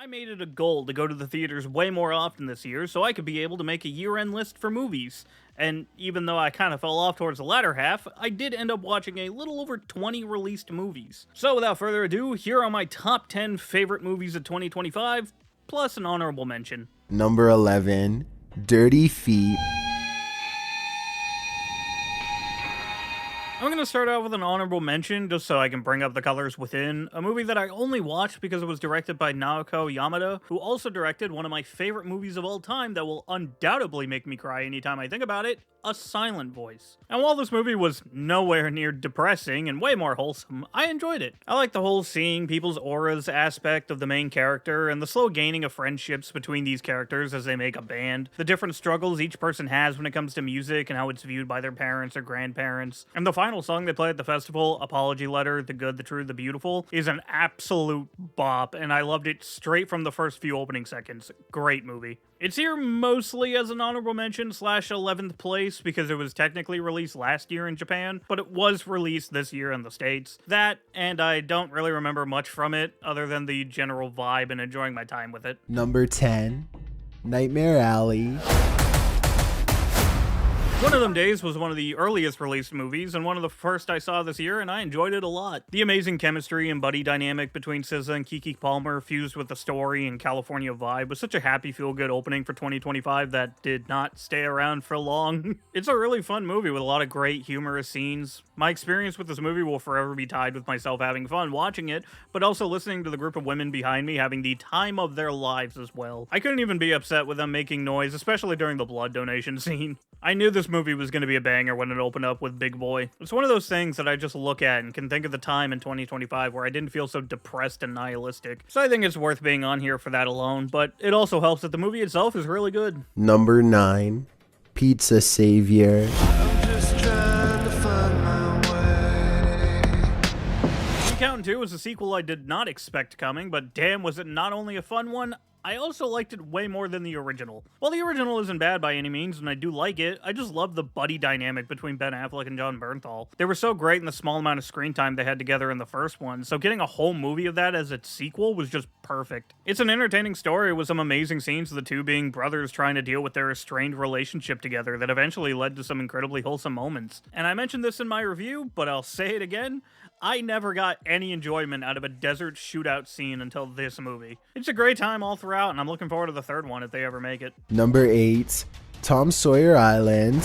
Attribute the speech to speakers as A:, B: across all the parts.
A: I made it a goal to go to the theaters way more often this year so I could be able to make a year-end list for movies. And even though I kind of fell off towards the latter half, I did end up watching a little over 20 released movies. So without further ado, here are my top 10 favorite movies of 2025, plus an honorable mention.
B: Number 11, Dirty Feet.
A: I'm going to start out with an honorable mention, just so I can bring up the colors within, a movie that I only watched because it was directed by Naoko Yamada, who also directed one of my favorite movies of all time that will undoubtedly make me cry anytime I think about it, A Silent Voice. And while this movie was nowhere near depressing and way more wholesome, I enjoyed it. I like the whole seeing people's auras aspect of the main character, and the slow gaining of friendships between these characters as they make a band, the different struggles each person has when it comes to music and how it's viewed by their parents or grandparents, and the final song they play at the festival, Apology Letter, The Good, the True, the Beautiful, is an absolute bop, and I loved it straight from the first few opening seconds. Great movie. It's here mostly as an honorable mention / 11th place because it was technically released last year in Japan, but it was released this year in the States. That, and I don't really remember much from it other than the general vibe and enjoying my time with it.
B: Number 10, Nightmare Alley.
A: One of Them Days was one of the earliest released movies and one of the first I saw this year, and I enjoyed it a lot. The amazing chemistry and buddy dynamic between SZA and Keke Palmer fused with the story and California vibe was such a happy feel-good opening for 2025 that did not stay around for long. It's a really fun movie with a lot of great humorous scenes. My experience with this movie will forever be tied with myself having fun watching it, but also listening to the group of women behind me having the time of their lives as well. I couldn't even be upset with them making noise, especially during the blood donation scene. I knew this movie was going to be a banger when it opened up with Big Boy. It's one of those things that I just look at and can think of the time in 2025 where I didn't feel so depressed and nihilistic. So I think it's worth being on here for that alone, but it also helps that the movie itself is really good.
B: Number 9, Pizza Savior.
A: Counting 2 was a sequel I did not expect coming, but damn was it not only a fun one, I also liked it way more than the original. While the original isn't bad by any means, and I do like it, I just love the buddy dynamic between Ben Affleck and Jon Bernthal. They were so great in the small amount of screen time they had together in the first one, so getting a whole movie of that as its sequel was just perfect. It's an entertaining story with some amazing scenes of the two being brothers trying to deal with their estranged relationship together that eventually led to some incredibly wholesome moments. And I mentioned this in my review, but I'll say it again, I never got any enjoyment out of a desert shootout scene until this movie. It's a great time all throughout, and I'm looking forward to the third one if they ever make it.
B: Number 8, Tom Sawyer Island.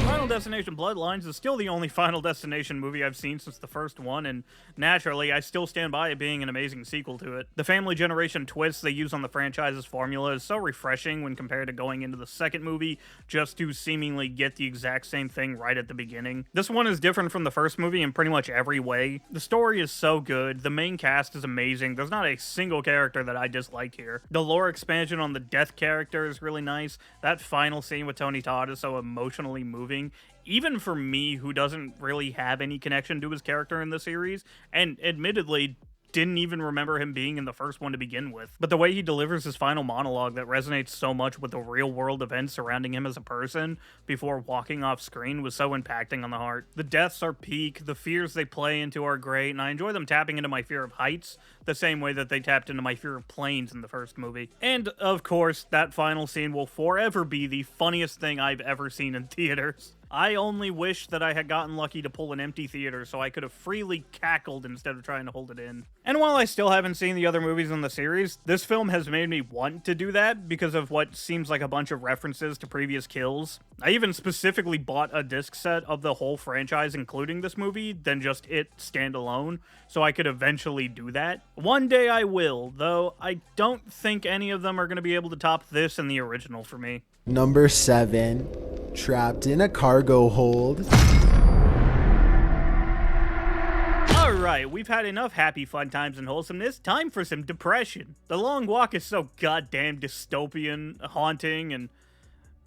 A: Final Destination Bloodlines is still the only Final Destination movie I've seen since the first one, and naturally, I still stand by it being an amazing sequel to it. The family generation twist they use on the franchise's formula is so refreshing when compared to going into the second movie just to seemingly get the exact same thing right at the beginning. This one is different from the first movie in pretty much every way. The story is so good, the main cast is amazing, there's not a single character that I dislike here. The lore expansion on the Death character is really nice. That final scene with Tony Todd is so emotionally moving. Even for me, who doesn't really have any connection to his character in the series, and admittedly didn't even remember him being in the first one to begin with. But the way he delivers his final monologue that resonates so much with the real world events surrounding him as a person before walking off screen was so impacting on the heart. The deaths are peak, the fears they play into are great, and I enjoy them tapping into my fear of heights the same way that they tapped into my fear of planes in the first movie. And of course, that final scene will forever be the funniest thing I've ever seen in theaters. I only wish that I had gotten lucky to pull an empty theater so I could have freely cackled instead of trying to hold it in. And while I still haven't seen the other movies in the series, this film has made me want to do that because of what seems like a bunch of references to previous kills. I even specifically bought a disc set of the whole franchise including this movie than just it standalone, so I could eventually do that. One day I will, though I don't think any of them are going to be able to top this and the original for me.
B: Number 7, Trapped in a Cargo Hold.
A: Alright, we've had enough happy fun times and wholesomeness, time for some depression. The Long Walk is so goddamn dystopian, haunting, and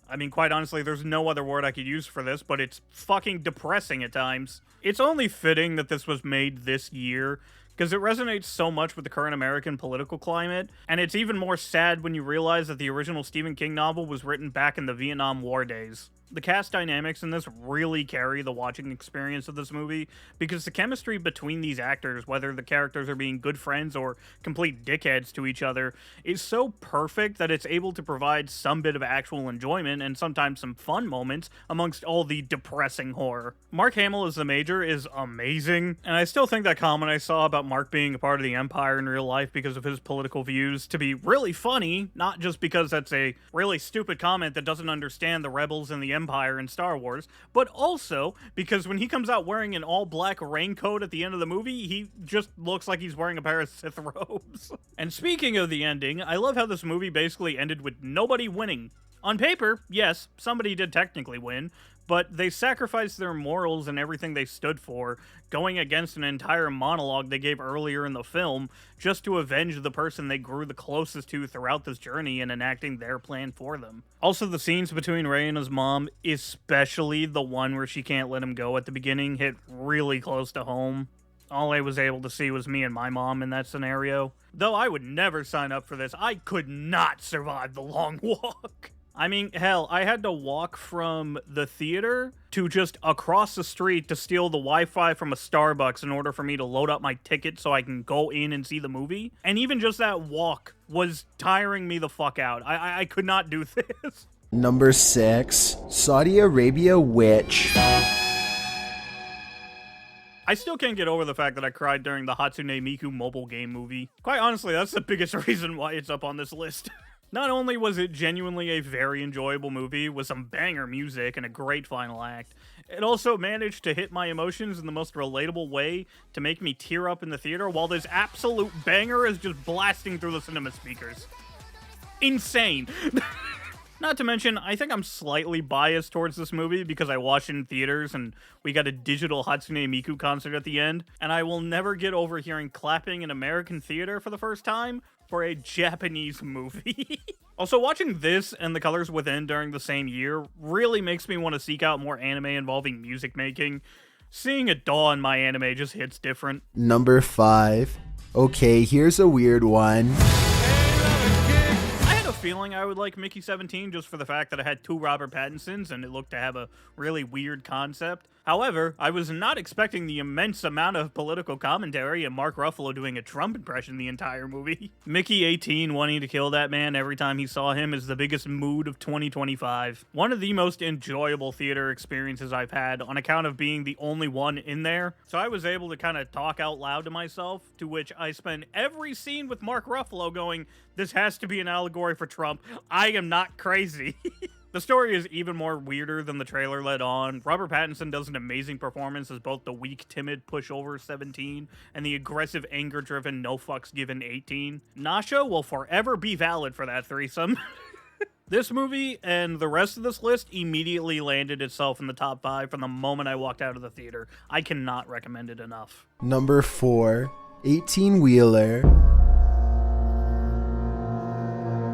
A: I mean, quite honestly, there's no other word I could use for this, but it's fucking depressing at times. It's only fitting that this was made this year, because it resonates so much with the current American political climate, and it's even more sad when you realize that the original Stephen King novel was written back in the Vietnam War days. The cast dynamics in this really carry the watching experience of this movie because the chemistry between these actors, whether the characters are being good friends or complete dickheads to each other, is so perfect that it's able to provide some bit of actual enjoyment and sometimes some fun moments amongst all the depressing horror. Mark Hamill as the Major is amazing, and I still think that comment I saw about Mark being a part of the Empire in real life because of his political views to be really funny, not just because that's a really stupid comment that doesn't understand the rebels and the Empire in Star Wars, but also because when he comes out wearing an all-black raincoat at the end of the movie, he just looks like he's wearing a pair of Sith robes. And speaking of the ending, I love how this movie basically ended with nobody winning. On paper, yes, somebody did technically win, but they sacrificed their morals and everything they stood for, going against an entire monologue they gave earlier in the film, just to avenge the person they grew the closest to throughout this journey and enacting their plan for them. Also, the scenes between Rey and his mom, especially the one where she can't let him go at the beginning, hit really close to home. All I was able to see was me and my mom in that scenario. Though I would never sign up for this, I could not survive the long walk. I mean, hell, I had to walk from the theater to just across the street to steal the Wi-Fi from a Starbucks in order for me to load up my ticket so I can go in and see the movie. And even just that walk was tiring me the fuck out. I could not do this.
B: Number 6, Saudi Arabia Witch.
A: I still can't get over the fact that I cried during the Hatsune Miku mobile game movie. Quite honestly, that's the biggest reason why it's up on this list. Not only was it genuinely a very enjoyable movie with some banger music and a great final act, it also managed to hit my emotions in the most relatable way to make me tear up in the theater while this absolute banger is just blasting through the cinema speakers. Insane. Not to mention, I think I'm slightly biased towards this movie because I watched it in theaters and we got a digital Hatsune Miku concert at the end, and I will never get over hearing clapping in American theater for the first time for a Japanese movie. Also, watching this and The Colors Within during the same year really makes me want to seek out more anime involving music making. Seeing a DAW in my anime just hits different.
B: Number 5. Okay, here's a weird one.
A: A feeling I would like Mickey 17 just for the fact that it had 2 Robert Pattinsons and it looked to have a really weird concept. However, I was not expecting the immense amount of political commentary and Mark Ruffalo doing a Trump impression the entire movie. Mickey 18 wanting to kill that man every time he saw him is the biggest mood of 2025. One of the most enjoyable theater experiences I've had on account of being the only one in there. So I was able to kind of talk out loud to myself, to which I spent every scene with Mark Ruffalo going, "This has to be an allegory for Trump. I am not crazy." The story is even more weirder than the trailer led on. Robert Pattinson does an amazing performance as both the weak, timid pushover 17 and the aggressive, anger-driven, no-fucks-given 18. Nasha will forever be valid for that threesome. This movie and the rest of this list immediately landed itself in the top 5 from the moment I walked out of the theater. I cannot recommend it enough.
B: Number 4, 18-Wheeler.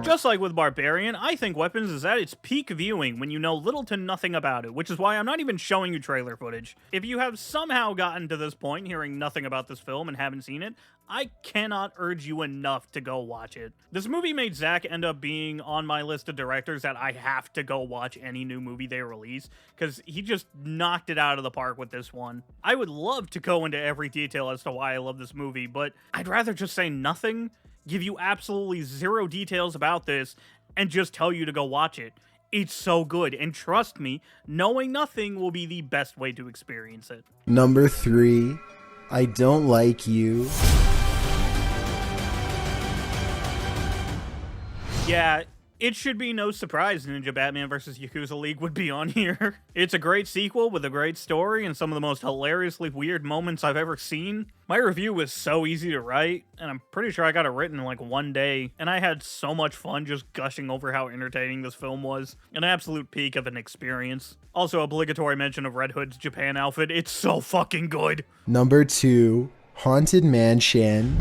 A: Just like with Barbarian, I think Weapons is at its peak viewing when you know little to nothing about it, which is why I'm not even showing you trailer footage. If you have somehow gotten to this point hearing nothing about this film and haven't seen it, I cannot urge you enough to go watch it. This movie made Zach end up being on my list of directors that I have to go watch any new movie they release, because he just knocked it out of the park with this one. I would love to go into every detail as to why I love this movie, but I'd rather just say nothing, give you absolutely zero details about this, and just tell you to go watch it. It's so good, and trust me, knowing nothing will be the best way to experience it.
B: Number 3, I Don't Like You.
A: Yeah, it should be no surprise Ninja Batman vs. Yakuza League would be on here. It's a great sequel with a great story and some of the most hilariously weird moments I've ever seen. My review was so easy to write, and I'm pretty sure I got it written in like one day, and I had so much fun just gushing over how entertaining this film was. An absolute peak of an experience. Also, obligatory mention of Red Hood's Japan outfit. It's so fucking good.
B: Number 2, Haunted Mansion.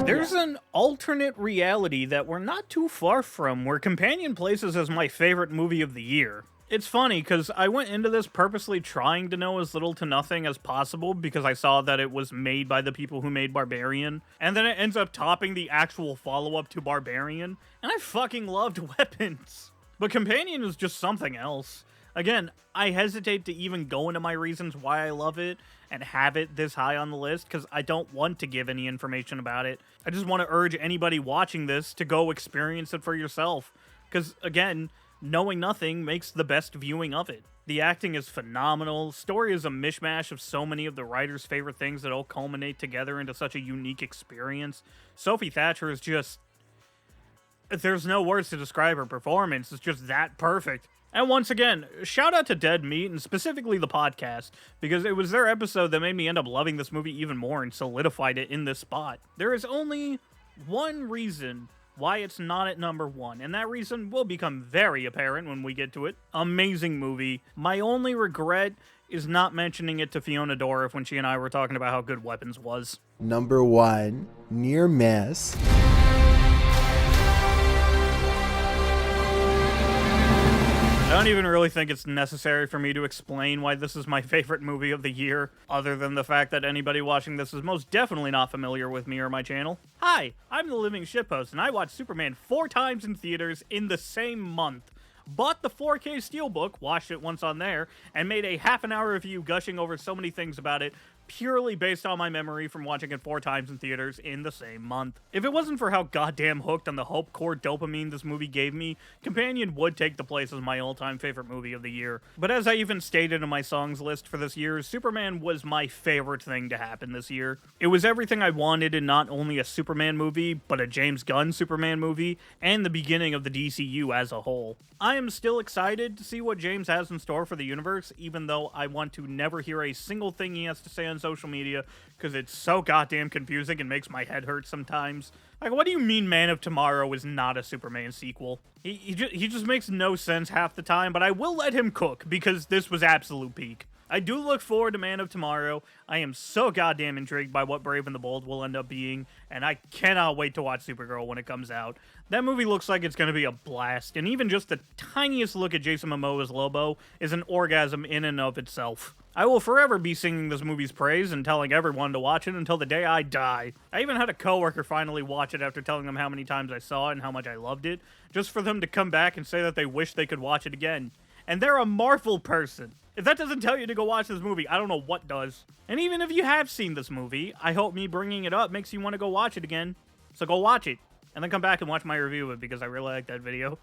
A: There's an alternate reality that we're not too far from where Companion places as my favorite movie of the year. It's funny because I went into this purposely trying to know as little to nothing as possible because I saw that it was made by the people who made Barbarian, and then it ends up topping the actual follow-up to Barbarian, and I fucking loved Weapons. But Companion is just something else. Again, I hesitate to even go into my reasons why I love it and have it this high on the list because I don't want to give any information about it. I just want to urge anybody watching this to go experience it for yourself. Because, again, knowing nothing makes the best viewing of it. The acting is phenomenal. Story is a mishmash of so many of the writer's favorite things that all culminate together into such a unique experience. Sophie Thatcher is just... There's no words to describe her performance. It's just that perfect. And once again, shout out to Dead Meat, and specifically the podcast, because it was their episode that made me end up loving this movie even more and solidified it in this spot. There is only one reason why it's not at number 1, and that reason will become very apparent when we get to it. Amazing movie. My only regret is not mentioning it to Fiona Dorff when she and I were talking about how good Weapons was.
B: Number 1, Near Miss.
A: I don't even really think it's necessary for me to explain why this is my favorite movie of the year, other than the fact that anybody watching this is most definitely not familiar with me or my channel. Hi, I'm the Living Shitpost, and I watched Superman 4 times in theaters in the same month. Bought the 4K Steelbook, watched it once on there, and made a half-an-hour review gushing over so many things about it, purely based on my memory from watching it 4 times in theaters in the same month. If it wasn't for how goddamn hooked on the hope core dopamine this movie gave me, Companion would take the place as my all-time favorite movie of the year. But as I even stated in my songs list for this year, Superman was my favorite thing to happen this year. It was everything I wanted in not only a Superman movie, but a James Gunn Superman movie, and the beginning of the DCU as a whole. I am still excited to see what James has in store for the universe, even though I want to never hear a single thing he has to say on social media, because it's so goddamn confusing and makes my head hurt sometimes. Like, what do you mean Man of Tomorrow is not a Superman sequel? He just makes no sense half the time, but I will let him cook, because this was absolute peak. I do look forward to Man of Tomorrow. I am so goddamn intrigued by what Brave and the Bold will end up being, and I cannot wait to watch Supergirl when it comes out. That movie looks like it's going to be a blast, and even just the tiniest look at Jason Momoa's Lobo is an orgasm in and of itself. I will forever be singing this movie's praise and telling everyone to watch it until the day I die. I even had a coworker finally watch it after telling them how many times I saw it and how much I loved it, just for them to come back and say that they wish they could watch it again. And they're a Marvel person. If that doesn't tell you to go watch this movie, I don't know what does. And even if you have seen this movie, I hope me bringing it up makes you want to go watch it again. So go watch it, and then come back and watch my review of it, because I really like that video.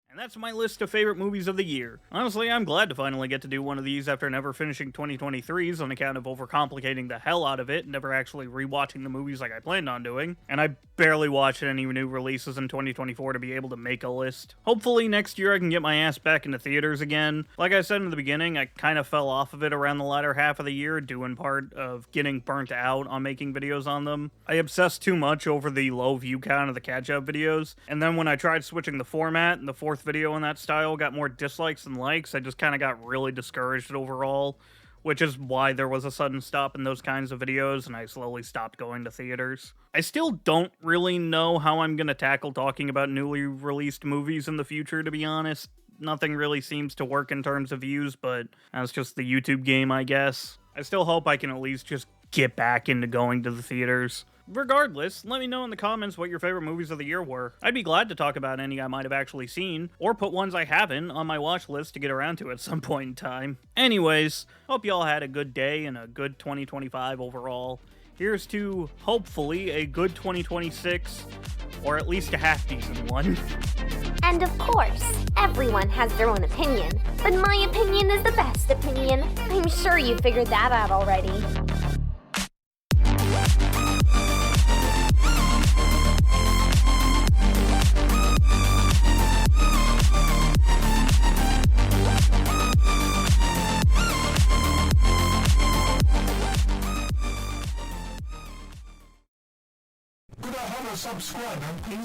A: And that's my list of favorite movies of the year. Honestly, I'm glad to finally get to do one of these after never finishing 2023's on account of overcomplicating the hell out of it and never actually rewatching the movies like I planned on doing. And I barely watched any new releases in 2024 to be able to make a list. Hopefully next year I can get my ass back into theaters again. Like I said in the beginning, I kind of fell off of it around the latter half of the year, due in part of getting burnt out on making videos on them. I obsessed too much over the low view count of the catch-up videos, and then when I tried switching the format and the fourth video in that style got more dislikes than likes, I just kind of got really discouraged overall, which is why there was a sudden stop in those kinds of videos and I slowly stopped going to theaters. I still don't really know how I'm gonna tackle talking about newly released movies in the future, to be honest. Nothing really seems to work in terms of views, but that's just the YouTube game, I guess. I still hope I can at least just get back into going to the theaters. Regardless, let me know in the comments what your favorite movies of the year were. I'd be glad to talk about any I might have actually seen, or put ones I haven't on my watch list to get around to at some point in time. Anyways, hope y'all had a good day and a good 2025 overall. Here's to, hopefully, a good 2026, or at least a half-decent one.
C: And of course, everyone has their own opinion, but my opinion is the best opinion. I'm sure you figured that out already.
D: Could I have a subscriber, please?